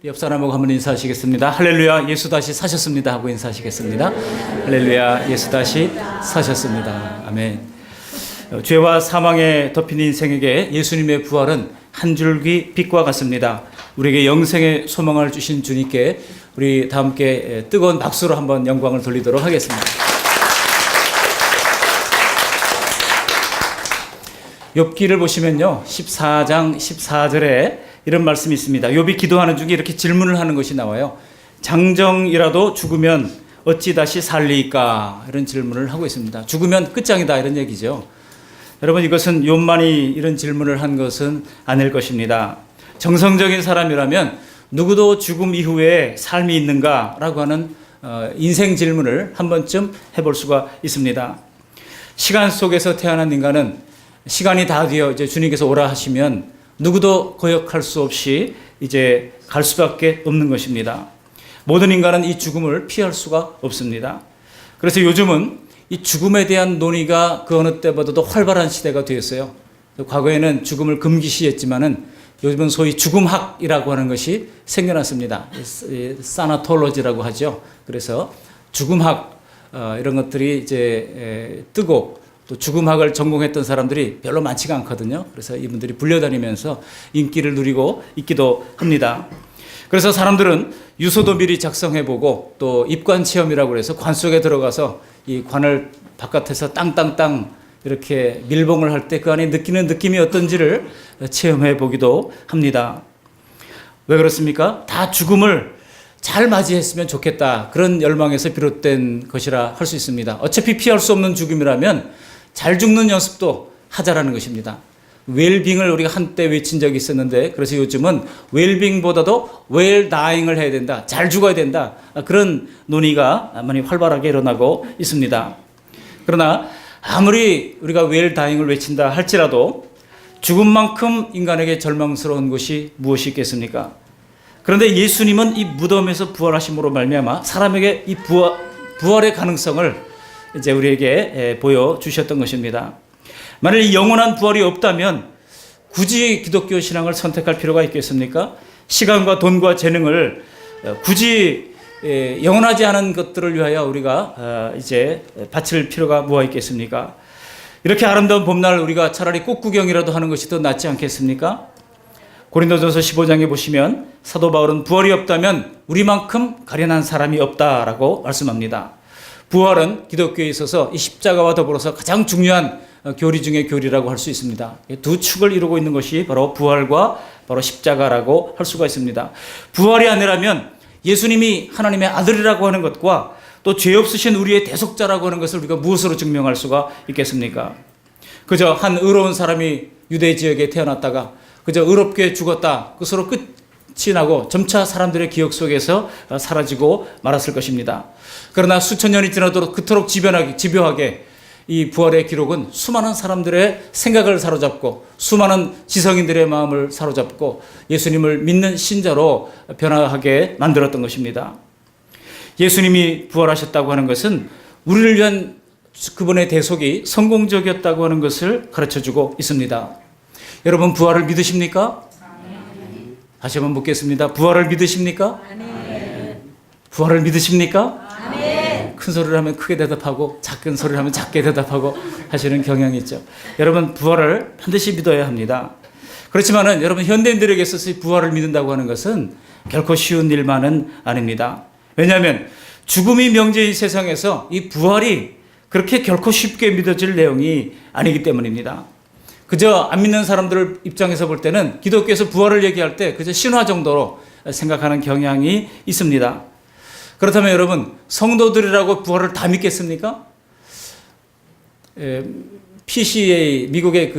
옆 사람하고 한번 인사하시겠습니다. 할렐루야, 예수 다시 사셨습니다 하고 인사하시겠습니다. 할렐루야, 예수 다시 사셨습니다. 아멘. 죄와 사망에 덮인 인생에게 예수님의 부활은 한 줄기 빛과 같습니다. 우리에게 영생의 소망을 주신 주님께 우리 다 함께 뜨거운 박수로 한번 영광을 돌리도록 하겠습니다. 욥기를 보시면요, 14장 14절에 이런 말씀이 있습니다. 욥이 기도하는 중에 이렇게 질문을 하는 것이 나와요. 장정이라도 죽으면 어찌 다시 살리까? 이런 질문을 하고 있습니다. 죽으면 끝장이다 이런 얘기죠. 여러분, 이것은 욥만이 이런 질문을 한 것은 아닐 것입니다. 정성적인 사람이라면 누구도 죽음 이후에 삶이 있는가라고 하는 인생 질문을 한 번쯤 해볼 수가 있습니다. 시간 속에서 태어난 인간은 시간이 다 되어 이제 주님께서 오라 하시면 누구도 거역할 수 없이 이제 갈 수밖에 없는 것입니다. 모든 인간은 이 죽음을 피할 수가 없습니다. 그래서 요즘은 이 죽음에 대한 논의가 그 어느 때보다도 활발한 시대가 되었어요. 과거에는 죽음을 금기시했지만은 요즘은 소위 죽음학이라고 하는 것이 생겨났습니다. 사나톨로지라고 하죠. 그래서 죽음학 이런 것들이 이제 뜨고 또 죽음학을 전공했던 사람들이 별로 많지가 않거든요. 그래서 이분들이 불려다니면서 인기를 누리고 있기도 합니다. 그래서 사람들은 유서도 미리 작성해보고 또 입관 체험이라고 해서 관 속에 들어가서 이 관을 바깥에서 땅땅땅 이렇게 밀봉을 할 때 그 안에 느끼는 느낌이 어떤지를 체험해 보기도 합니다. 왜 그렇습니까? 다 죽음을 잘 맞이했으면 좋겠다. 그런 열망에서 비롯된 것이라 할 수 있습니다. 어차피 피할 수 없는 죽음이라면 잘 죽는 연습도 하자라는 것입니다. 웰빙을 우리가 한때 외친 적이 있었는데 그래서 요즘은 웰빙보다도 웰다잉을 해야 된다. 잘 죽어야 된다. 그런 논의가 많이 활발하게 일어나고 있습니다. 그러나 아무리 우리가 웰다잉을 외친다 할지라도 죽음만큼 인간에게 절망스러운 것이 무엇이 있겠습니까? 그런데 예수님은 이 무덤에서 부활하심으로 말미암아 사람에게 이 부활의 가능성을 이제 우리에게 보여주셨던 것입니다. 만일 이 영원한 부활이 없다면 굳이 기독교 신앙을 선택할 필요가 있겠습니까? 시간과 돈과 재능을 굳이 영원하지 않은 것들을 위하여 우리가 이제 바칠 필요가 뭐가 있겠습니까? 이렇게 아름다운 봄날 우리가 차라리 꽃구경이라도 하는 것이 더 낫지 않겠습니까? 고린도전서 15장에 보시면 사도 바울은 부활이 없다면 우리만큼 가련한 사람이 없다라고 말씀합니다. 부활은 기독교에 있어서 이 십자가와 더불어서 가장 중요한 교리 중의 교리라고 할 수 있습니다. 두 축을 이루고 있는 것이 바로 부활과 바로 십자가라고 할 수가 있습니다. 부활이 아니라면 예수님이 하나님의 아들이라고 하는 것과 또 죄 없으신 우리의 대속자라고 하는 것을 우리가 무엇으로 증명할 수가 있겠습니까? 그저 한 의로운 사람이 유대 지역에 태어났다가 그저 의롭게 죽었다. 그것으로 끝이 나고 점차 사람들의 기억 속에서 사라지고 말았을 것입니다. 그러나 수천 년이 지나도록 그토록 집요하게 이 부활의 기록은 수많은 사람들의 생각을 사로잡고 수많은 지성인들의 마음을 사로잡고 예수님을 믿는 신자로 변화하게 만들었던 것입니다. 예수님이 부활하셨다고 하는 것은 우리를 위한 그분의 대속이 성공적이었다고 하는 것을 가르쳐주고 있습니다. 여러분, 부활을 믿으십니까? 아멘. 다시 한번 묻겠습니다. 부활을 믿으십니까? 아멘. 부활을 믿으십니까? 아멘. 큰 소리를 하면 크게 대답하고 작은 소리를 하면 작게 대답하고 하시는 경향이 있죠. 여러분, 부활을 반드시 믿어야 합니다. 그렇지만은 여러분, 현대인들에게 있어서 부활을 믿는다고 하는 것은 결코 쉬운 일만은 아닙니다. 왜냐하면 죽음이 명제인 세상에서 이 부활이 그렇게 결코 쉽게 믿어질 내용이 아니기 때문입니다. 그저 안 믿는 사람들 입장에서 볼 때는 기독교에서 부활을 얘기할 때 그저 신화 정도로 생각하는 경향이 있습니다. 그렇다면 여러분, 성도들이라고 부활을 다 믿겠습니까? PCA 미국의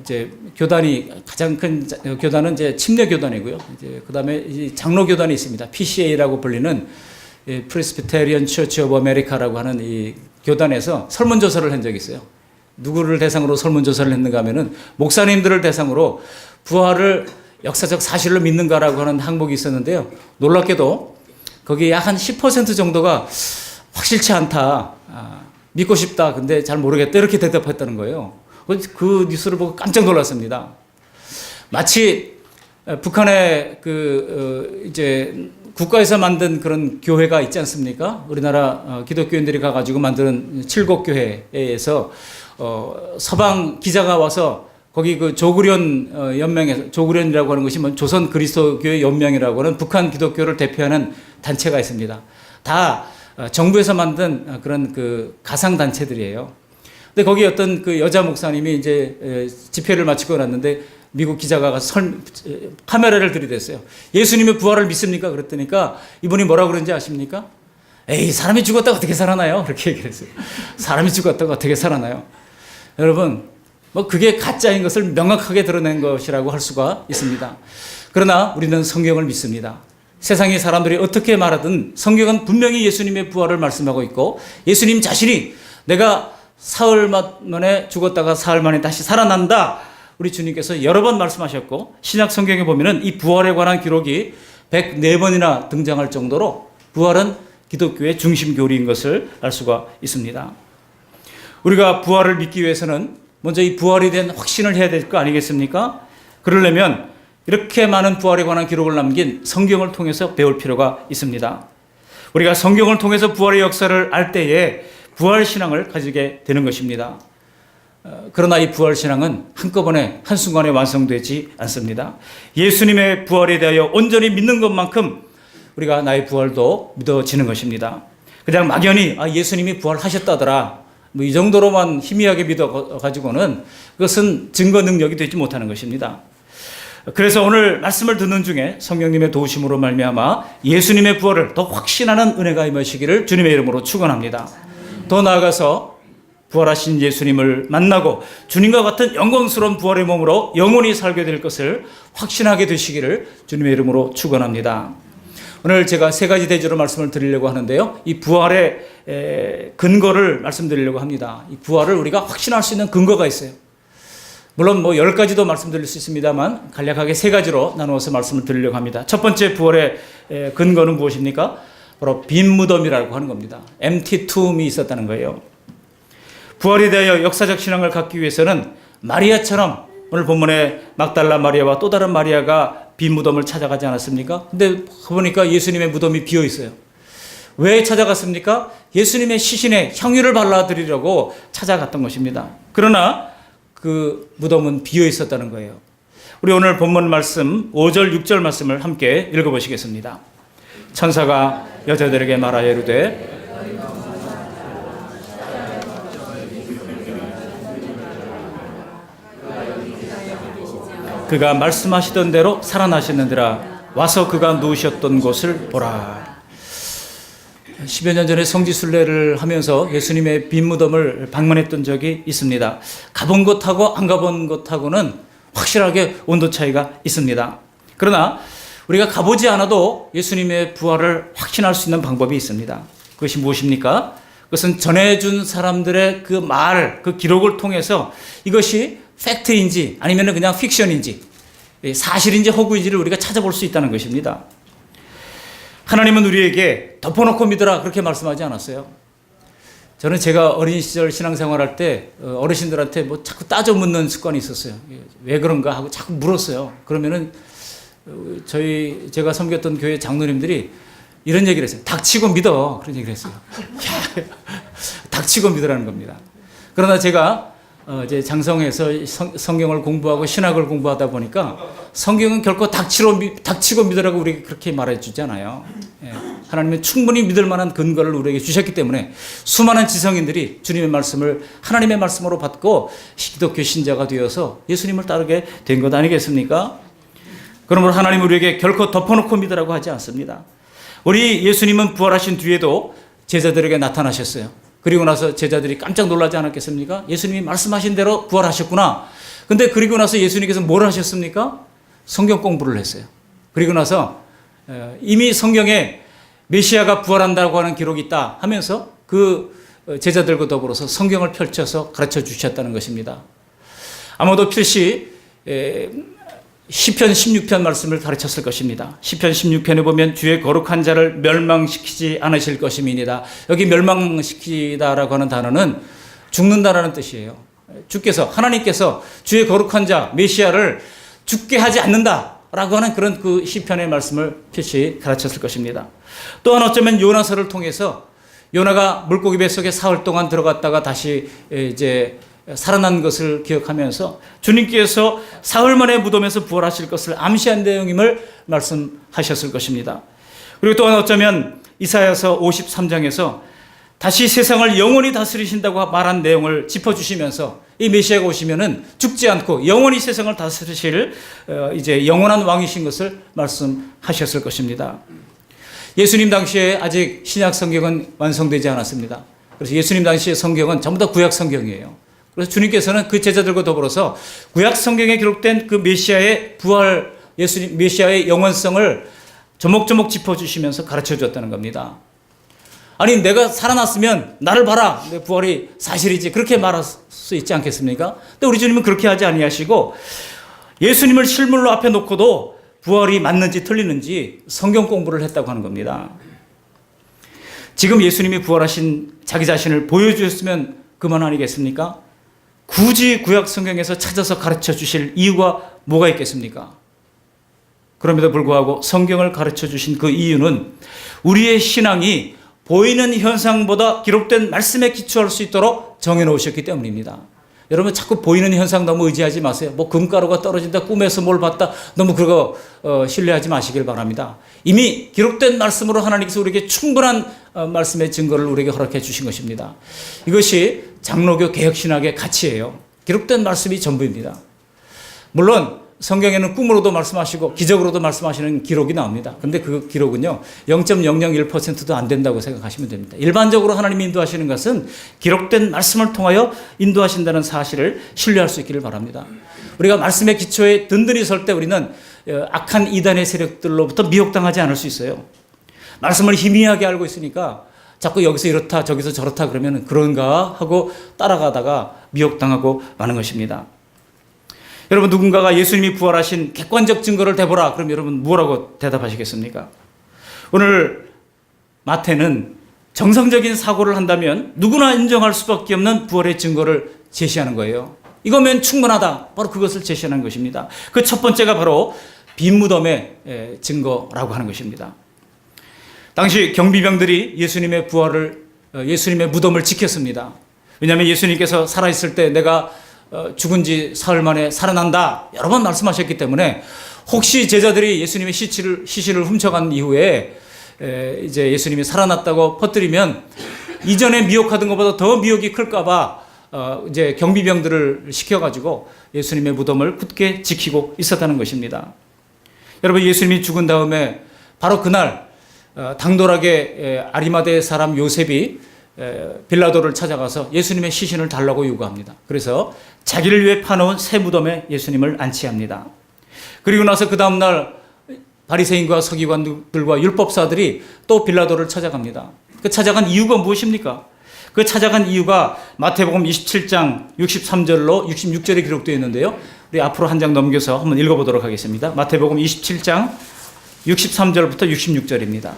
이제 교단이 가장 큰 교단은 이제 침례 교단이고요. 이제 그다음에 이 장로 교단이 있습니다. PCA라고 불리는 Presbyterian Church of America라고 하는 이 교단에서 설문조사를 한 적이 있어요. 누구를 대상으로 설문조사를 했는가 하면은 목사님들을 대상으로 부활을 역사적 사실로 믿는가라고 하는 항목이 있었는데요. 놀랍게도 거기에 약 한 10% 정도가 확실치 않다. 믿고 싶다. 근데 잘 모르겠다. 이렇게 대답했다는 거예요. 그 뉴스를 보고 깜짝 놀랐습니다. 마치 북한의 이제 국가에서 만든 그런 교회가 있지 않습니까? 우리나라 기독교인들이 가가지고 만드는 칠곡교회에서 서방 기자가 와서 거기 그 조구련 연맹에서, 조구련이라고 하는 것이 조선 그리스도교회 연맹이라고 하는 북한 기독교를 대표하는 단체가 있습니다. 다 정부에서 만든 그런 그 가상 단체들이에요. 근데 거기 어떤 그 여자 목사님이 이제 집회를 마치고 났는데 미국 기자가 가서 카메라를 들이댔어요. 예수님의 부활을 믿습니까? 그랬더니까 이분이 뭐라고 그런지 아십니까? 에이, 사람이 죽었다가 어떻게 살아나요? 그렇게 얘기했어요. 사람이 죽었다가 어떻게 살아나요? 여러분, 그게 가짜인 것을 명확하게 드러낸 것이라고 할 수가 있습니다. 그러나 우리는 성경을 믿습니다. 세상의 사람들이 어떻게 말하든 성경은 분명히 예수님의 부활을 말씀하고 있고, 예수님 자신이 내가 사흘 만에 죽었다가 사흘 만에 다시 살아난다, 우리 주님께서 여러 번 말씀하셨고, 신약 성경에 보면은 이 부활에 관한 기록이 104번이나 등장할 정도로 부활은 기독교의 중심 교리인 것을 알 수가 있습니다. 우리가 부활을 믿기 위해서는 먼저 이 부활에 대한 확신을 해야 될 거 아니겠습니까? 그러려면 이렇게 많은 부활에 관한 기록을 남긴 성경을 통해서 배울 필요가 있습니다. 우리가 성경을 통해서 부활의 역사를 알 때에 부활신앙을 가지게 되는 것입니다. 그러나 이 부활신앙은 한꺼번에 한순간에 완성되지 않습니다. 예수님의 부활에 대하여 온전히 믿는 것만큼 우리가 나의 부활도 믿어지는 것입니다. 그냥 막연히 예수님이 부활하셨다더라, 이 정도로만 희미하게 믿어가지고는 그것은 증거 능력이 되지 못하는 것입니다. 그래서 오늘 말씀을 듣는 중에 성령님의 도우심으로 말미암아 예수님의 부활을 더 확신하는 은혜가 임하시기를 주님의 이름으로 축원합니다. 더 나아가서 부활하신 예수님을 만나고 주님과 같은 영광스러운 부활의 몸으로 영원히 살게 될 것을 확신하게 되시기를 주님의 이름으로 축원합니다. 오늘 제가 세 가지 대조로 말씀을 드리려고 하는데요. 이 부활의 근거를 말씀드리려고 합니다. 이 부활을 우리가 확신할 수 있는 근거가 있어요. 물론 10가지도 말씀드릴 수 있습니다만 간략하게 세 가지로 나누어서 말씀을 드리려고 합니다. 첫 번째 부활의 근거는 무엇입니까? 바로 빈 무덤이라고 하는 겁니다. empty tomb이 있었다는 거예요. 부활에 대하여 역사적 신앙을 갖기 위해서는 마리아처럼 오늘 본문에 막달라 마리아와 또 다른 마리아가 빈 무덤을 찾아가지 않았습니까? 근데 보니까 예수님의 무덤이 비어 있어요. 왜 찾아갔습니까? 예수님의 시신에 향유를 발라드리려고 찾아갔던 것입니다. 그러나 그 무덤은 비어 있었다는 거예요. 우리 오늘 본문 말씀 5절 6절 말씀을 함께 읽어보시겠습니다. 천사가 여자들에게 말하여 이르되 그가 말씀하시던 대로 살아나셨느니라. 와서 그가 누우셨던 곳을 보라. 10여 년 전에 성지순례를 하면서 예수님의 빈 무덤을 방문했던 적이 있습니다. 가본 곳하고 안 가본 곳하고는 확실하게 온도 차이가 있습니다. 그러나 우리가 가보지 않아도 예수님의 부활을 확신할 수 있는 방법이 있습니다. 그것이 무엇입니까? 그것은 전해준 사람들의 그 말, 그 기록을 통해서 이것이 팩트인지 아니면 그냥 픽션인지, 사실인지 허구인지를 우리가 찾아볼 수 있다는 것입니다. 하나님은 우리에게 덮어놓고 믿으라 그렇게 말씀하지 않았어요. 저는 제가 어린 시절 신앙생활할 때 어르신들한테 자꾸 따져 묻는 습관이 있었어요. 왜 그런가 하고 자꾸 물었어요. 그러면은 제가 섬겼던 교회 장로님들이 이런 얘기를 했어요. 닥치고 믿어. 그런 얘기를 했어요. 닥치고 믿으라는 겁니다. 그러나 제가 이제 장성에서 성경을 공부하고 신학을 공부하다 보니까 성경은 결코 닥치고 믿으라고 우리에게 그렇게 말해 주잖아요. 하나님은 충분히 믿을 만한 근거를 우리에게 주셨기 때문에 수많은 지성인들이 주님의 말씀을 하나님의 말씀으로 받고 기독교 신자가 되어서 예수님을 따르게 된 것 아니겠습니까? 그러므로 하나님은 우리에게 결코 덮어놓고 믿으라고 하지 않습니다. 우리 예수님은 부활하신 뒤에도 제자들에게 나타나셨어요. 그리고 나서 제자들이 깜짝 놀라지 않았겠습니까? 예수님이 말씀하신 대로 부활하셨구나. 근데 그리고 나서 예수님께서 뭘 하셨습니까? 성경 공부를 했어요. 그리고 나서 이미 성경에 메시아가 부활한다고 하는 기록이 있다 하면서 그 제자들과 더불어서 성경을 펼쳐서 가르쳐 주셨다는 것입니다. 아마도 필시 시편 16편 말씀을 가르쳤을 것입니다. 시편 16편에 보면 주의 거룩한 자를 멸망시키지 않으실 것임이니이다. 여기 멸망시키다라고 하는 단어는 죽는다라는 뜻이에요. 하나님께서 주의 거룩한 자 메시아를 죽게 하지 않는다. 라고 하는 그런 그 시편의 말씀을 표시 가르쳤을 것입니다. 또한 어쩌면 요나서를 통해서 요나가 물고기 뱃속에 사흘 동안 들어갔다가 다시 이제 살아난 것을 기억하면서 주님께서 사흘 만에 무덤에서 부활하실 것을 암시한 내용임을 말씀하셨을 것입니다. 그리고 또한 어쩌면 이사야서 53장에서 다시 세상을 영원히 다스리신다고 말한 내용을 짚어주시면서 이 메시아가 오시면은 죽지 않고 영원히 세상을 다스리실 이제 영원한 왕이신 것을 말씀하셨을 것입니다. 예수님 당시에 아직 신약 성경은 완성되지 않았습니다. 그래서 예수님 당시의 성경은 전부 다 구약 성경이에요. 그래서 주님께서는 그 제자들과 더불어서 구약 성경에 기록된 그 메시아의 부활, 예수님 메시아의 영원성을 조목조목 짚어주시면서 가르쳐 주었다는 겁니다. 아니 내가 살아났으면 나를 봐라, 내 부활이 사실이지, 그렇게 말할 수 있지 않겠습니까? 근데 우리 주님은 그렇게 하지 아니하시고 예수님을 실물로 앞에 놓고도 부활이 맞는지 틀리는지 성경 공부를 했다고 하는 겁니다. 지금 예수님이 부활하신 자기 자신을 보여주셨으면 그만 아니겠습니까? 굳이 구약 성경에서 찾아서 가르쳐 주실 이유가 뭐가 있겠습니까? 그럼에도 불구하고 성경을 가르쳐 주신 그 이유는 우리의 신앙이 보이는 현상보다 기록된 말씀에 기초할 수 있도록 정해놓으셨기 때문입니다. 여러분 자꾸 보이는 현상 너무 의지하지 마세요. 뭐 금가루가 떨어진다, 꿈에서 뭘 봤다, 너무 그거 신뢰하지 마시길 바랍니다. 이미 기록된 말씀으로 하나님께서 우리에게 충분한 말씀의 증거를 우리에게 허락해 주신 것입니다. 이것이 장로교 개혁신학의 가치예요. 기록된 말씀이 전부입니다. 물론 성경에는 꿈으로도 말씀하시고 기적으로도 말씀하시는 기록이 나옵니다. 그런데 그 기록은요 0.001%도 안 된다고 생각하시면 됩니다. 일반적으로 하나님이 인도하시는 것은 기록된 말씀을 통하여 인도하신다는 사실을 신뢰할 수 있기를 바랍니다. 우리가 말씀의 기초에 든든히 설 때 우리는 악한 이단의 세력들로부터 미혹당하지 않을 수 있어요. 말씀을 희미하게 알고 있으니까 자꾸 여기서 이렇다 저기서 저렇다 그러면 그런가 하고 따라가다가 미혹당하고 마는 것입니다. 여러분 누군가가 예수님이 부활하신 객관적 증거를 대보라 그럼 여러분 뭐라고 대답하시겠습니까? 오늘 마태는 정상적인 사고를 한다면 누구나 인정할 수밖에 없는 부활의 증거를 제시하는 거예요. 이거면 충분하다. 바로 그것을 제시하는 것입니다. 그 첫 번째가 바로 빈 무덤의 증거라고 하는 것입니다. 당시 경비병들이 예수님의 부활을 예수님의 무덤을 지켰습니다. 왜냐하면 예수님께서 살아있을 때 내가 죽은 지 사흘 만에 살아난다 여러 번 말씀하셨기 때문에 혹시 제자들이 예수님의 시신을 훔쳐간 이후에 이제 예수님이 살아났다고 퍼뜨리면 이전에 미혹하던 것보다 더 미혹이 클까봐 이제 경비병들을 시켜가지고 예수님의 무덤을 굳게 지키고 있었다는 것입니다. 여러분 예수님이 죽은 다음에 바로 그날 당돌하게 아리마대 사람 요셉이 빌라도를 찾아가서 예수님의 시신을 달라고 요구합니다. 그래서 자기를 위해 파놓은 새 무덤에 예수님을 안치합니다. 그리고 나서 그 다음날 바리새인과 서기관들과 율법사들이 또 빌라도를 찾아갑니다. 그 찾아간 이유가 무엇입니까? 그 찾아간 이유가 마태복음 27장 63절로 66절에 기록되어 있는데요. 우리 앞으로 한 장 넘겨서 한번 읽어보도록 하겠습니다. 마태복음 27장 63절부터 66절입니다.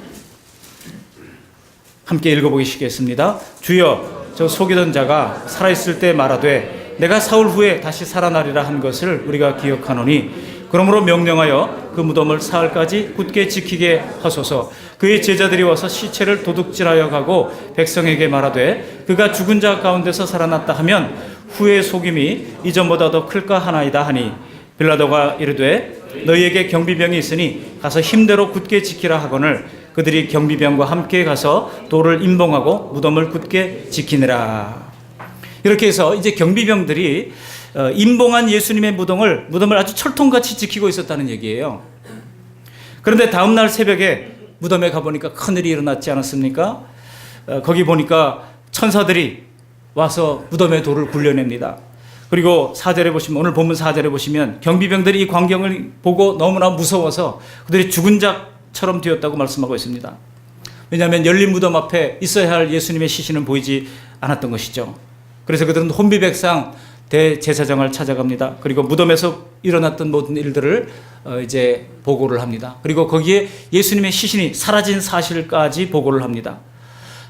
함께 읽어보시겠습니다. 주여 저 속이던 자가 살아있을 때 말하되 내가 사흘 후에 다시 살아나리라 한 것을 우리가 기억하노니 그러므로 명령하여 그 무덤을 사흘까지 굳게 지키게 하소서. 그의 제자들이 와서 시체를 도둑질하여 가고 백성에게 말하되 그가 죽은 자 가운데서 살아났다 하면 후의 속임이 이전보다 더 클까 하나이다 하니 빌라도가 이르되 너희에게 경비병이 있으니 가서 힘대로 굳게 지키라 하거늘 그들이 경비병과 함께 가서 돌을 임봉하고 무덤을 굳게 지키느라. 이렇게 해서 이제 경비병들이 임봉한 예수님의 무덤을 아주 철통같이 지키고 있었다는 얘기예요. 그런데 다음날 새벽에 무덤에 가보니까 큰일이 일어났지 않았습니까? 거기 보니까 천사들이 와서 무덤의 돌을 굴려냅니다. 그리고 4절에 보시면 오늘 본문 4절에 보시면 경비병들이 이 광경을 보고 너무나 무서워서 그들이 죽은 자처럼 되었다고 말씀하고 있습니다. 왜냐하면 열린 무덤 앞에 있어야 할 예수님의 시신은 보이지 않았던 것이죠. 그래서 그들은 혼비백상 대제사장을 찾아갑니다. 그리고 무덤에서 일어났던 모든 일들을 이제 보고를 합니다. 그리고 거기에 예수님의 시신이 사라진 사실까지 보고를 합니다.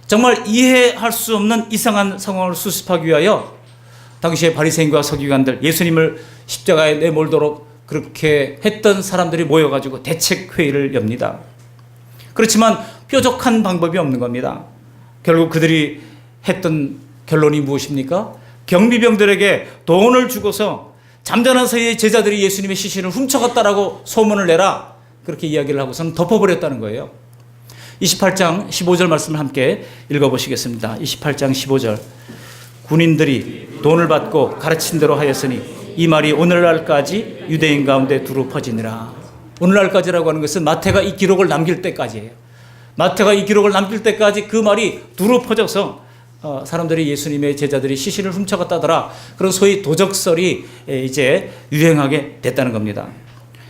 정말 이해할 수 없는 이상한 상황을 수습하기 위하여 당시에 바리새인과 서기관들 예수님을 십자가에 내몰도록 그렇게 했던 사람들이 모여가지고 대책회의를 엽니다. 그렇지만 뾰족한 방법이 없는 겁니다. 결국 그들이 했던 결론이 무엇입니까? 경비병들에게 돈을 주고서 잠자는 사이에 제자들이 예수님의 시신을 훔쳐갔다라고 소문을 내라, 그렇게 이야기를 하고서는 덮어버렸다는 거예요. 28장 15절 말씀을 함께 읽어보시겠습니다. 28장 15절. 군인들이 돈을 받고 가르친 대로 하였으니 이 말이 오늘날까지 유대인 가운데 두루 퍼지니라. 오늘날까지라고 하는 것은 마태가 이 기록을 남길 때까지예요. 마태가 이 기록을 남길 때까지 그 말이 두루 퍼져서 사람들이 예수님의 제자들이 시신을 훔쳐갔다더라, 그런 소위 도적설이 이제 유행하게 됐다는 겁니다.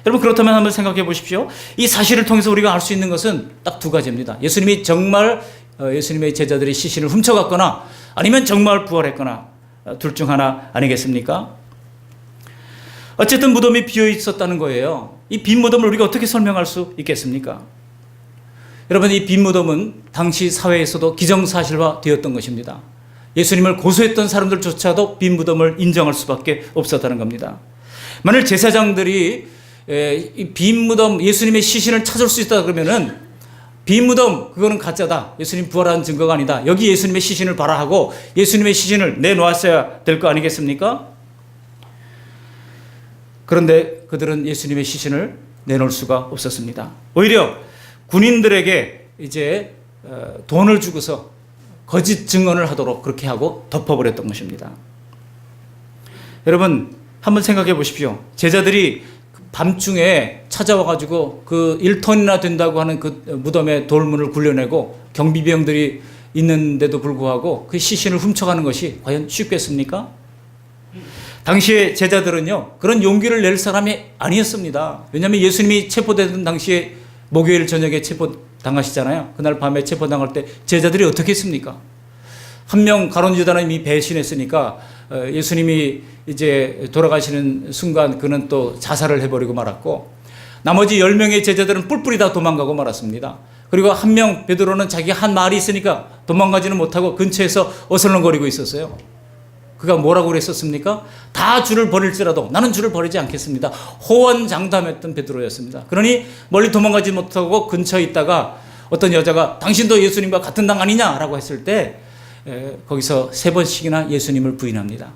여러분, 그렇다면 한번 생각해 보십시오. 이 사실을 통해서 우리가 알 수 있는 것은 딱 두 가지입니다. 예수님이 정말 예수님의 제자들이 시신을 훔쳐갔거나 아니면 정말 부활했거나, 둘 중 하나 아니겠습니까? 어쨌든 무덤이 비어 있었다는 거예요. 이 빈 무덤을 우리가 어떻게 설명할 수 있겠습니까? 여러분, 이 빈 무덤은 당시 사회에서도 기정사실화 되었던 것입니다. 예수님을 고소했던 사람들조차도 빈 무덤을 인정할 수밖에 없었다는 겁니다. 만일 제사장들이 이 빈 무덤, 예수님의 시신을 찾을 수 있다 그러면은 빈 무덤, 그거는 가짜다, 예수님 부활한 증거가 아니다, 여기 예수님의 시신을 봐라 하고 예수님의 시신을 내놓았어야 될 거 아니겠습니까? 그런데 그들은 예수님의 시신을 내놓을 수가 없었습니다. 오히려 군인들에게 이제 돈을 주고서 거짓 증언을 하도록 그렇게 하고 덮어버렸던 것입니다. 여러분, 한번 생각해 보십시오. 제자들이 밤중에 찾아와가지고 그 1톤이나 된다고 하는 그 무덤의 돌문을 굴려내고 경비병들이 있는데도 불구하고 그 시신을 훔쳐가는 것이 과연 쉽겠습니까? 당시에 제자들은요, 그런 용기를 낼 사람이 아니었습니다. 왜냐하면 예수님이 체포되던 당시에 목요일 저녁에 체포당하시잖아요. 그날 밤에 체포당할 때 제자들이 어떻게 했습니까? 한 명 가룟 유다는 이미 배신했으니까 예수님이 이제 돌아가시는 순간 그는 또 자살을 해버리고 말았고, 나머지 10명의 제자들은 뿔뿔이 다 도망가고 말았습니다. 그리고 한 명 베드로는 자기가 한 말이 있으니까 도망가지는 못하고 근처에서 어슬렁거리고 있었어요. 그가 뭐라고 그랬었습니까? 다 주를 버릴지라도 나는 주를 버리지 않겠습니다. 호언장담했던 베드로였습니다. 그러니 멀리 도망가지 못하고 근처에 있다가 어떤 여자가 당신도 예수님과 같은 당 아니냐라고 했을 때 거기서 3번씩이나 예수님을 부인합니다.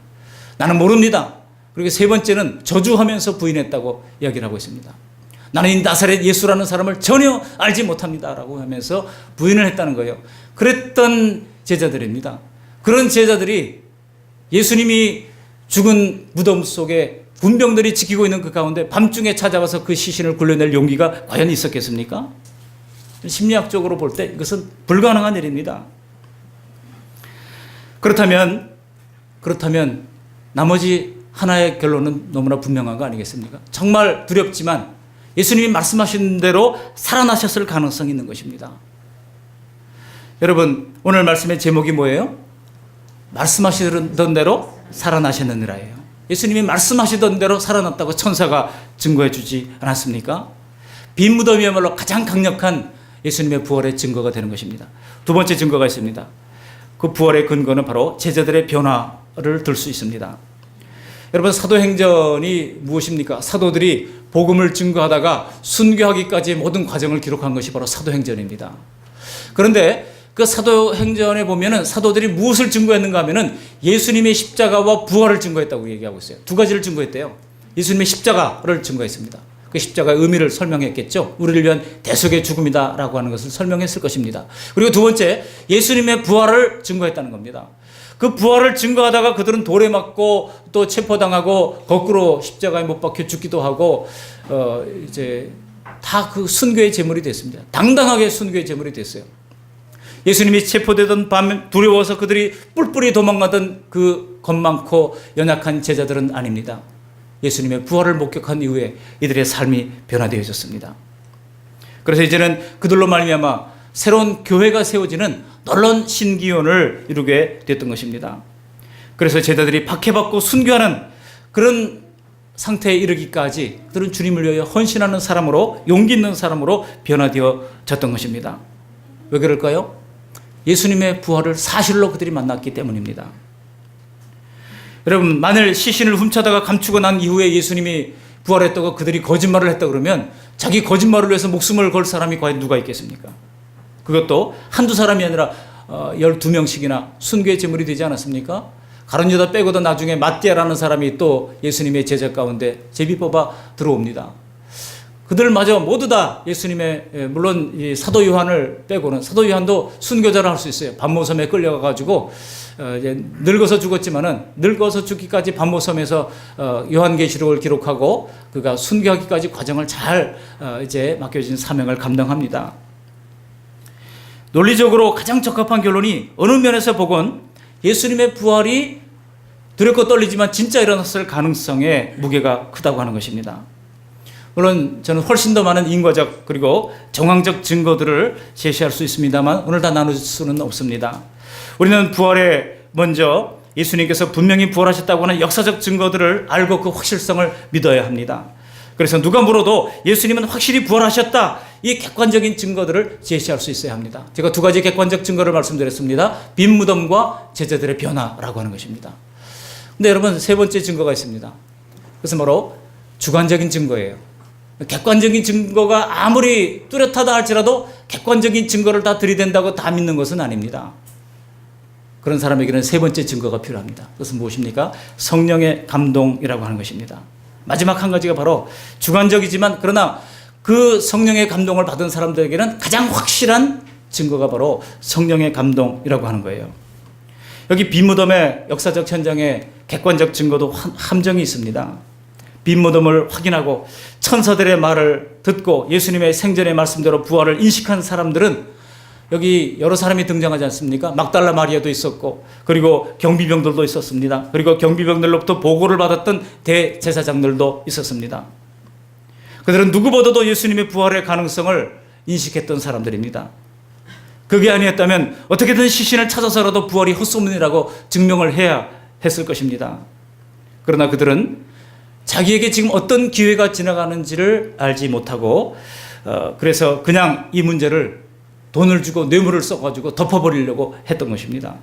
나는 모릅니다. 그리고 3번째는 저주하면서 부인했다고 이야기를 하고 있습니다. 나는 이 나사렛 예수라는 사람을 전혀 알지 못합니다라고 하면서 부인을 했다는 거예요. 그랬던 제자들입니다. 그런 제자들이 예수님이 죽은 무덤 속에 군병들이 지키고 있는 그 가운데 밤중에 찾아와서 그 시신을 굴려낼 용기가 과연 있었겠습니까? 심리학적으로 볼 때 이것은 불가능한 일입니다. 그렇다면 나머지 하나의 결론은 너무나 분명한 거 아니겠습니까? 정말 두렵지만 예수님이 말씀하신 대로 살아나셨을 가능성이 있는 것입니다. 여러분, 오늘 말씀의 제목이 뭐예요? 말씀하시던 대로 살아나셨느니라예요. 예수님이 말씀하시던 대로 살아났다고 천사가 증거해 주지 않았습니까? 빈 무덤이야말로 가장 강력한 예수님의 부활의 증거가 되는 것입니다. 두 번째 증거가 있습니다. 그 부활의 근거는 바로 제자들의 변화를 들 수 있습니다. 여러분, 사도행전이 무엇입니까? 사도들이 복음을 증거하다가 순교하기까지의 모든 과정을 기록한 것이 바로 사도행전입니다. 그런데 그 사도행전에 보면은 사도들이 무엇을 증거했는가 하면은 예수님의 십자가와 부활을 증거했다고 얘기하고 있어요. 두 가지를 증거했대요. 예수님의 십자가를 증거했습니다. 그 십자가의 의미를 설명했겠죠. 우리를 위한 대속의 죽음이다라고 하는 것을 설명했을 것입니다. 그리고 두 번째, 예수님의 부활을 증거했다는 겁니다. 그 부활을 증거하다가 그들은 돌에 맞고 또 체포당하고 거꾸로 십자가에 못 박혀 죽기도 하고 이제 다 그 순교의 제물이 됐습니다. 당당하게 순교의 제물이 됐어요. 예수님이 체포되던 밤 두려워서 그들이 뿔뿔이 도망가던 그 겁많고 연약한 제자들은 아닙니다. 예수님의 부활을 목격한 이후에 이들의 삶이 변화되어졌습니다. 그래서 이제는 그들로 말미암아 새로운 교회가 세워지는 놀라운 신기원을 이루게 됐던 것입니다. 그래서 제자들이 박해받고 순교하는 그런 상태에 이르기까지 그들은 주님을 위하여 헌신하는 사람으로, 용기 있는 사람으로 변화되어졌던 것입니다. 왜 그럴까요? 예수님의 부활을 사실로 그들이 만났기 때문입니다. 여러분, 만일 시신을 훔쳐다가 감추고 난 이후에 예수님이 부활했다고 그들이 거짓말을 했다 그러면 자기 거짓말을 위해서 목숨을 걸 사람이 과연 누가 있겠습니까? 그것도 한두 사람이 아니라 12명씩이나 순교의 제물이 되지 않았습니까? 가룟 유다 빼고도 나중에 마띠아라는 사람이 또 예수님의 제자 가운데 제비 뽑아 들어옵니다. 그들마저 모두 다 예수님의, 물론 이 사도 요한을 빼고는, 사도 요한도 순교자를 할 수 있어요. 반모섬에 끌려가가지고 이제 늙어서 죽었지만은 늙어서 죽기까지 반모섬에서 요한계시록을 기록하고 그가 순교하기까지 과정을 잘 이제 맡겨진 사명을 감당합니다. 논리적으로 가장 적합한 결론이 어느 면에서 보건 예수님의 부활이 두렵고 떨리지만 진짜 일어났을 가능성의 무게가 크다고 하는 것입니다. 물론 저는 훨씬 더 많은 인과적 그리고 정황적 증거들을 제시할 수 있습니다만 오늘 다 나눌 수는 없습니다. 우리는 부활에 먼저 예수님께서 분명히 부활하셨다고 하는 역사적 증거들을 알고 그 확실성을 믿어야 합니다. 그래서 누가 물어도 예수님은 확실히 부활하셨다, 이 객관적인 증거들을 제시할 수 있어야 합니다. 제가 두 가지 객관적 증거를 말씀드렸습니다. 빈 무덤과 제자들의 변화라고 하는 것입니다. 근데 여러분, 세 번째 증거가 있습니다. 그것은 바로 주관적인 증거예요. 객관적인 증거가 아무리 뚜렷하다 할지라도 객관적인 증거를 다 들이댄다고 다 믿는 것은 아닙니다. 그런 사람에게는 세 번째 증거가 필요합니다. 그것은 무엇입니까? 성령의 감동이라고 하는 것입니다. 마지막 한 가지가 바로 주관적이지만 그러나 그 성령의 감동을 받은 사람들에게는 가장 확실한 증거가 바로 성령의 감동이라고 하는 거예요. 여기 빈 무덤의 역사적 현장에 객관적 증거도 함정이 있습니다. 빈 무덤을 확인하고 천사들의 말을 듣고 예수님의 생전의 말씀대로 부활을 인식한 사람들은 여기 여러 사람이 등장하지 않습니까? 막달라 마리아도 있었고 그리고 경비병들도 있었습니다. 그리고 경비병들로부터 보고를 받았던 대제사장들도 있었습니다. 그들은 누구보다도 예수님의 부활의 가능성을 인식했던 사람들입니다. 그게 아니었다면 어떻게든 시신을 찾아서라도 부활이 헛소문이라고 증명을 해야 했을 것입니다. 그러나 그들은 자기에게 지금 어떤 기회가 지나가는지를 알지 못하고 그래서 그냥 이 문제를 돈을 주고 뇌물을 써가지고 덮어버리려고 했던 것입니다.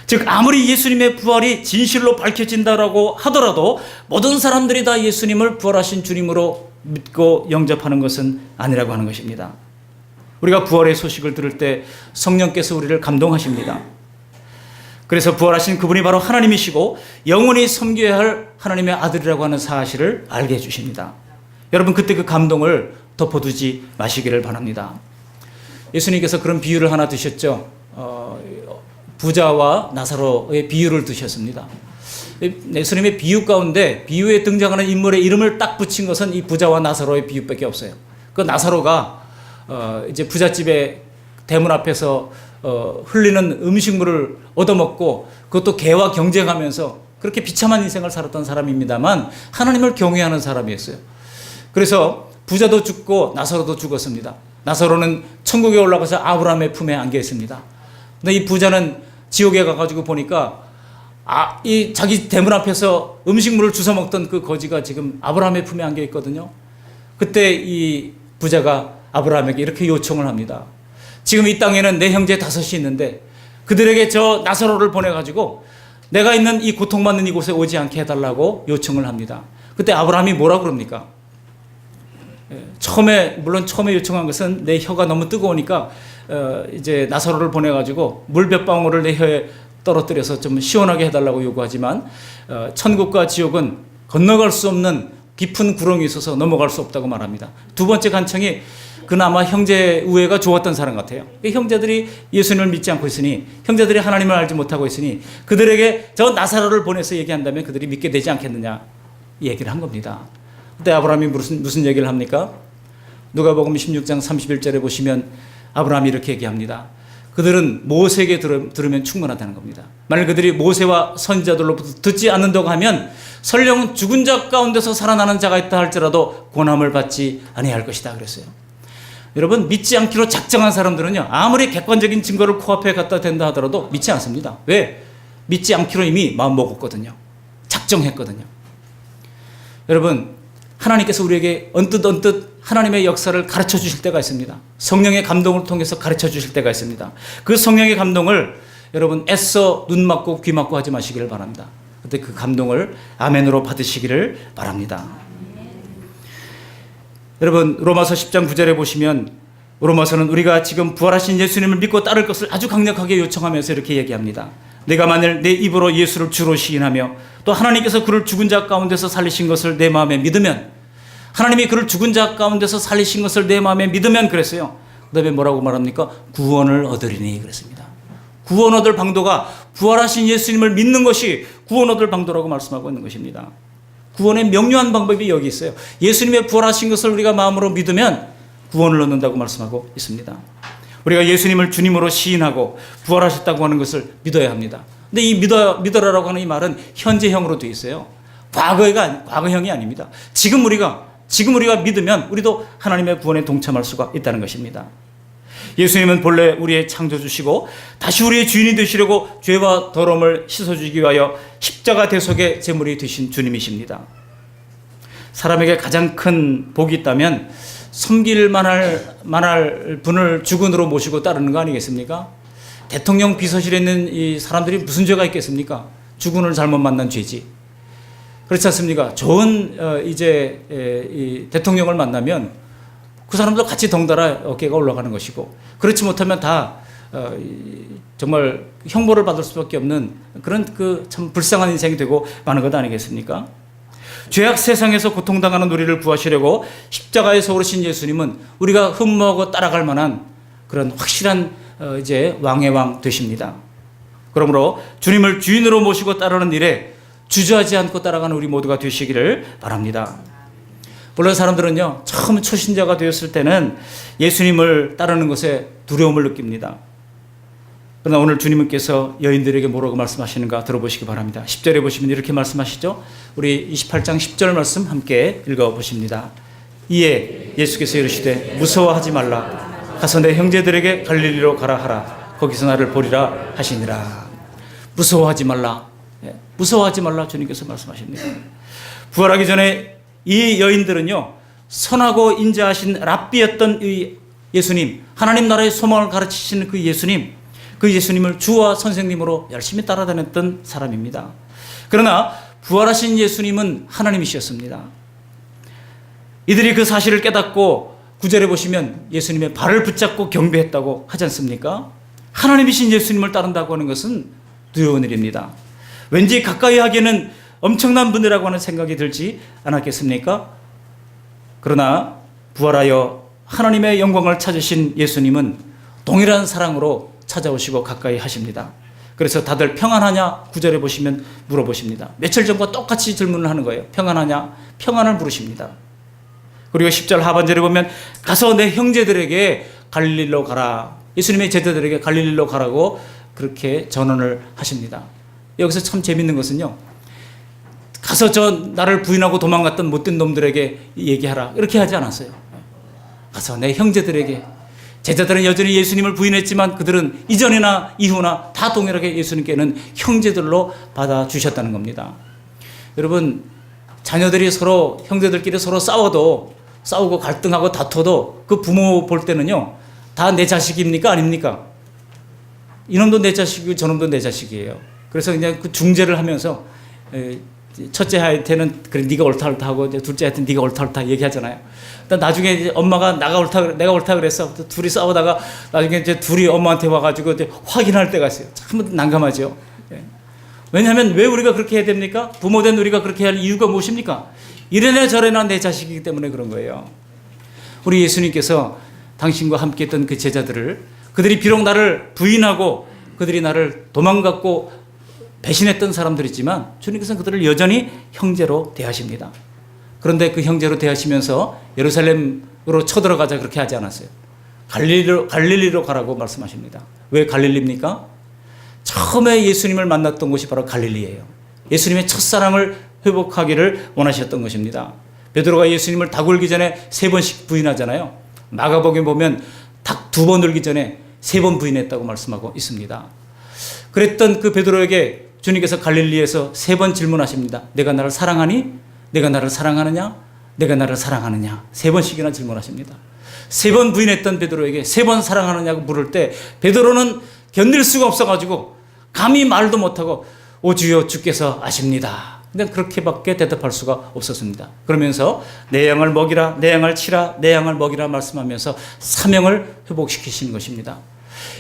즉 아무리 예수님의 부활이 진실로 밝혀진다라고 하더라도 모든 사람들이 다 예수님을 부활하신 주님으로 믿고 영접하는 것은 아니라고 하는 것입니다. 우리가 부활의 소식을 들을 때 성령께서 우리를 감동하십니다. 그래서 부활하신 그분이 바로 하나님이시고 영원히 섬겨야 할 하나님의 아들이라고 하는 사실을 알게 해주십니다. 여러분, 그때 그 감동을 덮어두지 마시기를 바랍니다. 예수님께서 그런 비유를 하나 드셨죠. 부자와 나사로의 비유를 드셨습니다. 예수님의 비유 가운데 비유에 등장하는 인물의 이름을 딱 붙인 것은 이 부자와 나사로의 비유밖에 없어요. 그 나사로가 이제 부잣집의 대문 앞에서 흘리는 음식물을 얻어먹고 그것도 개와 경쟁하면서 그렇게 비참한 인생을 살았던 사람입니다만 하나님을 경외하는 사람이었어요. 그래서 부자도 죽고 나사로도 죽었습니다. 나사로는 천국에 올라가서 아브라함의 품에 안겨 있습니다. 근데 이 부자는 지옥에 가가지고 보니까 이 자기 대문 앞에서 음식물을 주워 먹던 그 거지가 지금 아브라함의 품에 안겨 있거든요. 그때 이 부자가 아브라함에게 이렇게 요청을 합니다. 지금 이 땅에는 내 형제 5이 있는데 그들에게 저 나사로를 보내가지고 내가 있는 이 고통받는 이곳에 오지 않게 해달라고 요청을 합니다. 그때 아브라함이 뭐라 그럽니까? 처음에 요청한 것은 내 혀가 너무 뜨거우니까 이제 나사로를 보내가지고 물 몇 방울을 내 혀에 떨어뜨려서 좀 시원하게 해달라고 요구하지만 천국과 지옥은 건너갈 수 없는 깊은 구렁이 있어서 넘어갈 수 없다고 말합니다. 두 번째 간청이 그나마 형제 우애가 좋았던 사람 같아요. 형제들이 예수님을 믿지 않고 있으니, 형제들이 하나님을 알지 못하고 있으니 그들에게 저 나사로를 보내서 얘기한다면 그들이 믿게 되지 않겠느냐 얘기를 한 겁니다. 그때 아브라함이 무슨 얘기를 합니까? 누가복음 16장 31절에 보시면 아브라함이 이렇게 얘기합니다. 그들은 모세에게 들으면 충분하다는 겁니다. 만약 그들이 모세와 선지자들로부터 듣지 않는다고 하면 설령 죽은 자 가운데서 살아나는 자가 있다 할지라도 고난을 받지 아니할 것이다 그랬어요. 여러분, 믿지 않기로 작정한 사람들은요, 아무리 객관적인 증거를 코앞에 갖다 댄다 하더라도 믿지 않습니다. 왜? 믿지 않기로 이미 마음 먹었거든요. 작정했거든요. 여러분, 하나님께서 우리에게 언뜻 하나님의 역사를 가르쳐 주실 때가 있습니다. 성령의 감동을 통해서 가르쳐 주실 때가 있습니다. 그 성령의 감동을 여러분 애써 눈 막고 귀 막고 하지 마시기를 바랍니다. 그때 그 감동을 아멘으로 받으시기를 바랍니다. 여러분, 로마서 10장 9절에 보시면 로마서는 우리가 지금 부활하신 예수님을 믿고 따를 것을 아주 강력하게 요청하면서 이렇게 얘기합니다. 내가 만일 내 입으로 예수를 주로 시인하며 또 하나님께서 그를 죽은 자 가운데서 살리신 것을 내 마음에 믿으면, 하나님이 그를 죽은 자 가운데서 살리신 것을 내 마음에 믿으면 그랬어요. 그 다음에 뭐라고 말합니까? 구원을 얻으리니 그랬습니다. 구원 얻을 방도가 부활하신 예수님을 믿는 것이 구원 얻을 방도라고 말씀하고 있는 것입니다. 구원의 명료한 방법이 여기 있어요. 예수님의 부활하신 것을 우리가 마음으로 믿으면 구원을 얻는다고 말씀하고 있습니다. 우리가 예수님을 주님으로 시인하고 부활하셨다고 하는 것을 믿어야 합니다. 근데 이 믿어라라고 하는 이 말은 현재형으로 되어 있어요. 과거형이 아닙니다. 지금 우리가 믿으면 우리도 하나님의 구원에 동참할 수가 있다는 것입니다. 예수님은 본래 우리의 창조주시고 다시 우리의 주인이 되시려고 죄와 더러움을 씻어주기 위하여 십자가 대속의 제물이 되신 주님이십니다. 사람에게 가장 큰 복이 있다면 섬길 만할 분을 주군으로 모시고 따르는 거 아니겠습니까? 대통령 비서실에 있는 이 사람들이 무슨 죄가 있겠습니까? 주군을 잘못 만난 죄지. 그렇지 않습니까? 좋은 이 대통령을 만나면 그 사람도 같이 덩달아 어깨가 올라가는 것이고, 그렇지 못하면 다 정말 형벌을 받을 수밖에 없는 그런 그 참 불쌍한 인생이 되고 마는 것 아니겠습니까? 죄악 세상에서 고통당하는 우리를 구하시려고 십자가에서 오르신 예수님은 우리가 흠모하고 따라갈 만한 그런 확실한 이제 왕의 왕 되십니다. 그러므로 주님을 주인으로 모시고 따르는 일에 주저하지 않고 따라가는 우리 모두가 되시기를 바랍니다. 물론 사람들은요, 처음 초신자가 되었을 때는 예수님을 따르는 것에 두려움을 느낍니다. 그러나 오늘 주님께서 여인들에게 뭐라고 말씀하시는가 들어보시기 바랍니다. 10절에 보시면 이렇게 말씀하시죠. 우리 28장 10절 말씀 함께 읽어보십니다. 이에 예수께서 이르시되 무서워하지 말라. 가서 내 형제들에게 갈릴리로 가라 하라. 거기서 나를 보리라 하시니라. 무서워하지 말라. 무서워하지 말라 주님께서 말씀하십니다. 부활하기 전에 이 여인들은요, 선하고 인자하신 랍비였던 이 예수님, 하나님 나라의 소망을 가르치시는 그 예수님을 주와 선생님으로 열심히 따라다녔던 사람입니다. 그러나 부활하신 예수님은 하나님이셨습니다. 이들이 그 사실을 깨닫고 9절에 보시면 예수님의 발을 붙잡고 경배했다고 하지 않습니까? 하나님이신 예수님을 따른다고 하는 것은 두려운 일입니다. 왠지 가까이 하기에는 엄청난 분이라고 하는 생각이 들지 않았겠습니까? 그러나 부활하여 하나님의 영광을 찾으신 예수님은 동일한 사랑으로 찾아오시고 가까이 하십니다. 그래서 다들 평안하냐? 9절에 보시면 물어보십니다. 며칠 전과 똑같이 질문을 하는 거예요. 평안하냐? 평안을 물으십니다. 그리고 10절 하반절에 보면 가서 내 형제들에게 갈릴리로 가라. 예수님의 제자들에게 갈릴리로 가라고 그렇게 전언을 하십니다. 여기서 참 재밌는 것은요, 가서 나를 부인하고 도망갔던 못된 놈들에게 얘기하라 이렇게 하지 않았어요. 가서 내 형제들에게. 제자들은 여전히 예수님을 부인했지만 그들은 이전이나 이후나 다 동일하게 예수님께는 형제들로 받아주셨다는 겁니다. 여러분, 자녀들이 서로 형제들끼리 서로 싸우고 갈등하고 다퉈도 그 부모 볼 때는요, 다 내 자식입니까? 아닙니까? 이놈도 내 자식이고 저놈도 내 자식이에요. 그래서 그냥 그 중재를 하면서 첫째한테는 그래 네가 옳다 하고 둘째한테 네가 옳다 얘기하잖아요. 나중에 이제 엄마가 내가 옳다 그랬어. 둘이 싸우다가 나중에 이제 둘이 엄마한테 와가지고 이제 확인할 때가 있어요. 참 난감하죠. 왜냐하면 왜 우리가 그렇게 해야 됩니까? 부모된 우리가 그렇게 할 이유가 무엇입니까? 이래나 저래나 내 자식이기 때문에 그런 거예요. 우리 예수님께서 당신과 함께 했던 그 제자들을, 그들이 비록 나를 부인하고 그들이 나를 도망갔고 배신했던 사람들이지만 주님께서는 그들을 여전히 형제로 대하십니다. 그런데 그 형제로 대하시면서 예루살렘으로 쳐들어가자 그렇게 하지 않았어요. 갈릴리로 가라고 말씀하십니다. 왜 갈릴리입니까? 처음에 예수님을 만났던 곳이 바로 갈릴리예요. 예수님의 첫사랑을 회복하기를 원하셨던 것입니다. 베드로가 예수님을 닭 울기 전에 3번씩 부인하잖아요. 마가복음에 보면 닭 2번 울기 전에 3번 부인했다고 말씀하고 있습니다. 그랬던 그 베드로에게 주님께서 갈릴리에서 3번 질문하십니다. 내가 나를 사랑하니? 내가 나를 사랑하느냐? 내가 나를 사랑하느냐? 3번씩이나 질문하십니다. 3번 부인했던 베드로에게 3번 사랑하느냐고 물을 때 베드로는 견딜 수가 없어가지고 감히 말도 못하고 오 주여 주께서 아십니다. 근데 그렇게밖에 대답할 수가 없었습니다. 그러면서 내 양을 먹이라, 내 양을 치라, 내 양을 먹이라 말씀하면서 사명을 회복시키시는 것입니다.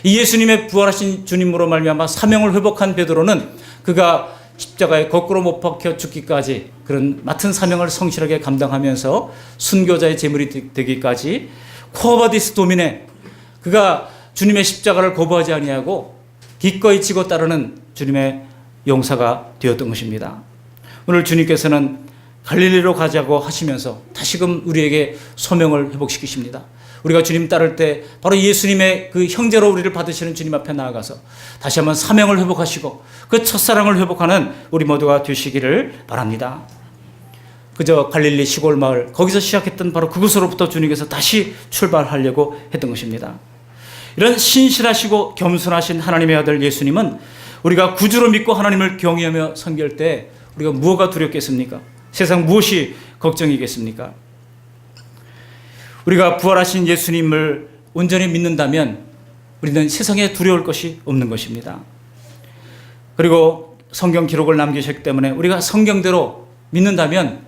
이 예수님의 부활하신 주님으로 말미암아 사명을 회복한 베드로는 그가 십자가에 거꾸로 못 박혀 죽기까지 그런 맡은 사명을 성실하게 감당하면서 순교자의 제물이 되기까지 코어바디스 도미네, 그가 주님의 십자가를 거부하지 아니하고 기꺼이 지고 따르는 주님의 용사가 되었던 것입니다. 오늘 주님께서는 갈릴리로 가자고 하시면서 다시금 우리에게 소명을 회복시키십니다. 우리가 주님 따를 때 바로 예수님의 그 형제로 우리를 받으시는 주님 앞에 나아가서 다시 한번 사명을 회복하시고 그 첫사랑을 회복하는 우리 모두가 되시기를 바랍니다. 그저 갈릴리 시골 마을, 거기서 시작했던 바로 그곳으로부터 주님께서 다시 출발하려고 했던 것입니다. 이런 신실하시고 겸손하신 하나님의 아들 예수님은 우리가 구주로 믿고 하나님을 경외하며 섬길 때 우리가 무엇가 두렵겠습니까? 세상 무엇이 걱정이겠습니까? 우리가 부활하신 예수님을 온전히 믿는다면 우리는 세상에 두려울 것이 없는 것입니다. 그리고 성경 기록을 남기셨기 때문에 우리가 성경대로 믿는다면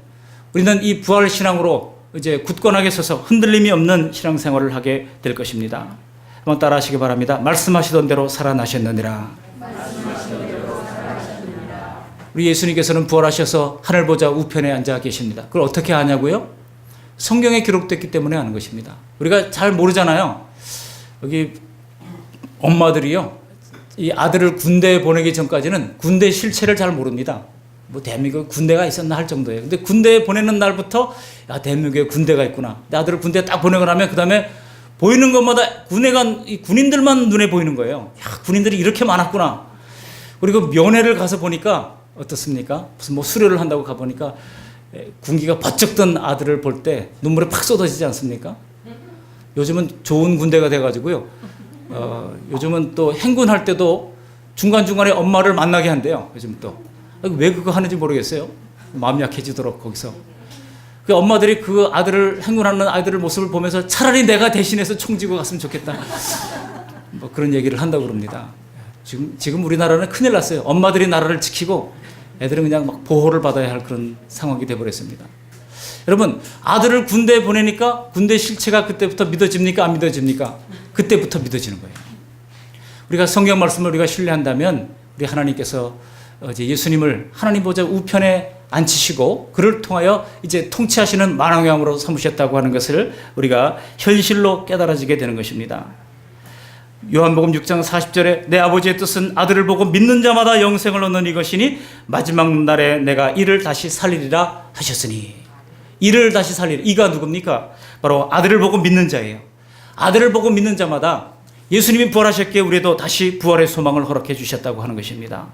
우리는 이 부활 신앙으로 이제 굳건하게 서서 흔들림이 없는 신앙생활을 하게 될 것입니다. 한번 따라하시기 바랍니다. 말씀하시던 대로 살아나셨느니라. 우리 예수님께서는 부활하셔서 하늘 보좌 우편에 앉아 계십니다. 그걸 어떻게 아냐고요? 성경에 기록됐기 때문에 아는 것입니다. 우리가 잘 모르잖아요. 여기 엄마들이요, 이 아들을 군대에 보내기 전까지는 군대 실체를 잘 모릅니다. 뭐 대한민국에 군대가 있었나 할 정도예요. 근데 군대에 보내는 날부터 야, 대한민국에 군대가 있구나. 내 아들을 군대에 딱 보내고 나면 그 다음에 보이는 것마다 군인들만 눈에 보이는 거예요. 야, 군인들이 이렇게 많았구나. 그리고 면회를 가서 보니까 어떻습니까? 무슨 뭐 수료를 한다고 가보니까 군기가 버쩍 든 아들을 볼 때 눈물이 팍 쏟아지지 않습니까? 요즘은 좋은 군대가 돼가지고요. 요즘은 또 행군할 때도 중간중간에 엄마를 만나게 한대요. 요즘 또. 왜 그거 하는지 모르겠어요. 마음 약해지도록 거기서. 그 엄마들이 그 아들을, 행군하는 아이들을 모습을 보면서 차라리 내가 대신해서 총 쥐고 갔으면 좋겠다. 뭐 그런 얘기를 한다고 그럽니다. 지금 우리나라는 큰일 났어요. 엄마들이 나라를 지키고 애들은 그냥 막 보호를 받아야 할 그런 상황이 되어버렸습니다. 여러분, 아들을 군대에 보내니까 군대 실체가 그때부터 믿어집니까? 안 믿어집니까? 그때부터 믿어지는 거예요. 우리가 성경 말씀을 우리가 신뢰한다면 우리 하나님께서 이제 예수님을 하나님 보좌 우편에 앉히시고 그를 통하여 이제 통치하시는 만왕왕으로 삼으셨다고 하는 것을 우리가 현실로 깨달아지게 되는 것입니다. 요한복음 6장 40절에 내 아버지의 뜻은 아들을 보고 믿는 자마다 영생을 얻는 이것이니 마지막 날에 내가 이를 다시 살리리라 하셨으니, 이를 다시 살리리라. 이가 누굽니까? 바로 아들을 보고 믿는 자예요. 아들을 보고 믿는 자마다 예수님이 부활하셨기에 우리도 다시 부활의 소망을 허락해 주셨다고 하는 것입니다.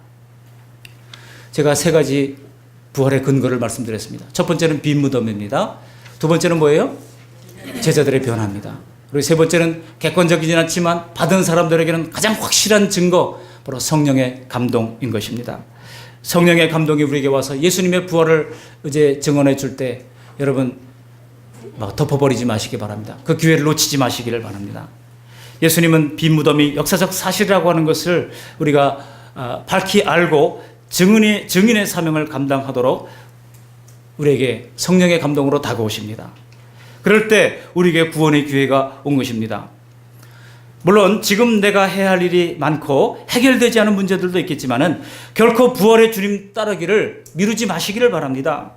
제가 세 가지 부활의 근거를 말씀드렸습니다. 첫 번째는 빈 무덤입니다. 두 번째는 뭐예요? 제자들의 변화입니다. 그리고 세 번째는 객관적이진 않지만 받은 사람들에게는 가장 확실한 증거, 바로 성령의 감동인 것입니다. 성령의 감동이 우리에게 와서 예수님의 부활을 이제 증언해 줄 때 여러분 막 덮어버리지 마시기 바랍니다. 그 기회를 놓치지 마시기를 바랍니다. 예수님은 빈 무덤이 역사적 사실이라고 하는 것을 우리가 밝히 알고 증인의 사명을 감당하도록 우리에게 성령의 감동으로 다가오십니다. 그럴 때 우리에게 구원의 기회가 온 것입니다. 물론 지금 내가 해야 할 일이 많고 해결되지 않은 문제들도 있겠지만은 결코 부활의 주님 따르기를 미루지 마시기를 바랍니다.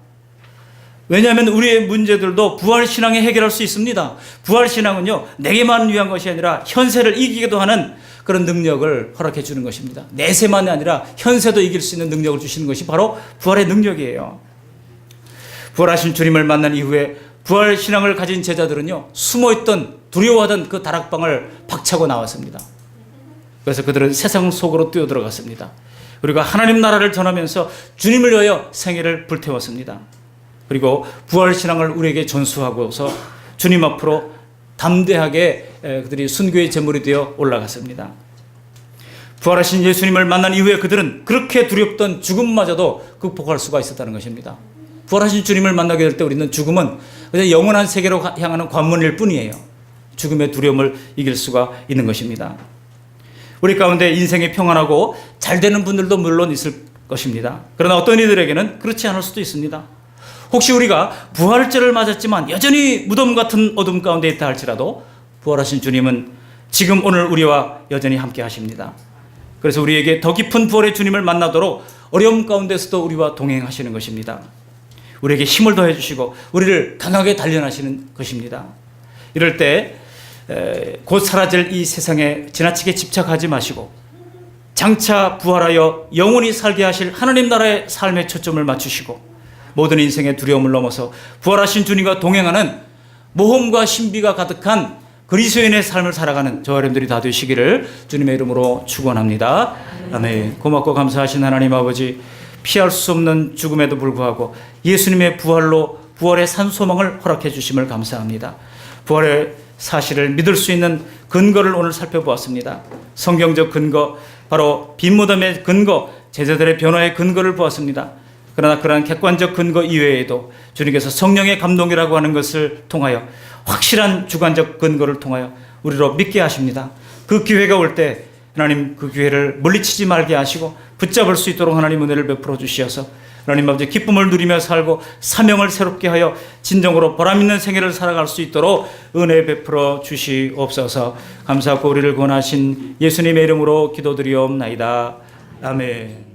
왜냐하면 우리의 문제들도 부활신앙에 해결할 수 있습니다. 부활신앙은요, 내게만 위한 것이 아니라 현세를 이기기도 하는 그런 능력을 허락해 주는 것입니다. 내세만이 아니라 현세도 이길 수 있는 능력을 주시는 것이 바로 부활의 능력이에요. 부활하신 주님을 만난 이후에 부활신앙을 가진 제자들은요, 숨어있던 두려워하던 그 다락방을 박차고 나왔습니다. 그래서 그들은 세상 속으로 뛰어들어갔습니다. 그리고 하나님 나라를 전하면서 주님을 위하여 생애를 불태웠습니다. 그리고 부활신앙을 우리에게 전수하고서 주님 앞으로 담대하게 그들이 순교의 제물이 되어 올라갔습니다. 부활하신 예수님을 만난 이후에 그들은 그렇게 두렵던 죽음마저도 극복할 수가 있었다는 것입니다. 부활하신 주님을 만나게 될 때 우리는 죽음은 그냥 영원한 세계로 향하는 관문일 뿐이에요. 죽음의 두려움을 이길 수가 있는 것입니다. 우리 가운데 인생이 평안하고 잘 되는 분들도 물론 있을 것입니다. 그러나 어떤 이들에게는 그렇지 않을 수도 있습니다. 혹시 우리가 부활절을 맞았지만 여전히 무덤 같은 어둠 가운데 있다 할지라도 부활하신 주님은 지금 오늘 우리와 여전히 함께 하십니다. 그래서 우리에게 더 깊은 부활의 주님을 만나도록 어려움 가운데서도 우리와 동행하시는 것입니다. 우리에게 힘을 더해 주시고 우리를 강하게 단련하시는 것입니다. 이럴 때 곧 사라질 이 세상에 지나치게 집착하지 마시고 장차 부활하여 영원히 살게 하실 하나님 나라의 삶에 초점을 맞추시고 모든 인생의 두려움을 넘어서 부활하신 주님과 동행하는 모험과 신비가 가득한 그리스도인의 삶을 살아가는 저와 여러분들이 다 되시기를 주님의 이름으로 축원합니다. 아멘. 고맙고 감사하신 하나님 아버지, 피할 수 없는 죽음에도 불구하고 예수님의 부활의 산소망을 허락해 주심을 감사합니다. 부활의 사실을 믿을 수 있는 근거를 오늘 살펴보았습니다. 성경적 근거, 바로 빈 무덤의 근거, 제자들의 변화의 근거를 보았습니다. 그러나 그러한 객관적 근거 이외에도 주님께서 성령의 감동이라고 하는 것을 통하여 확실한 주관적 근거를 통하여 우리로 믿게 하십니다. 그 기회가 올 때 하나님 그 기회를 물리치지 말게 하시고 붙잡을 수 있도록 하나님 은혜를 베풀어 주시어서 하나님 아버지 기쁨을 누리며 살고 사명을 새롭게 하여 진정으로 보람있는 생애를 살아갈 수 있도록 은혜 베풀어 주시옵소서. 감사하고 우리를 구원하신 예수님의 이름으로 기도드리옵나이다. 아멘.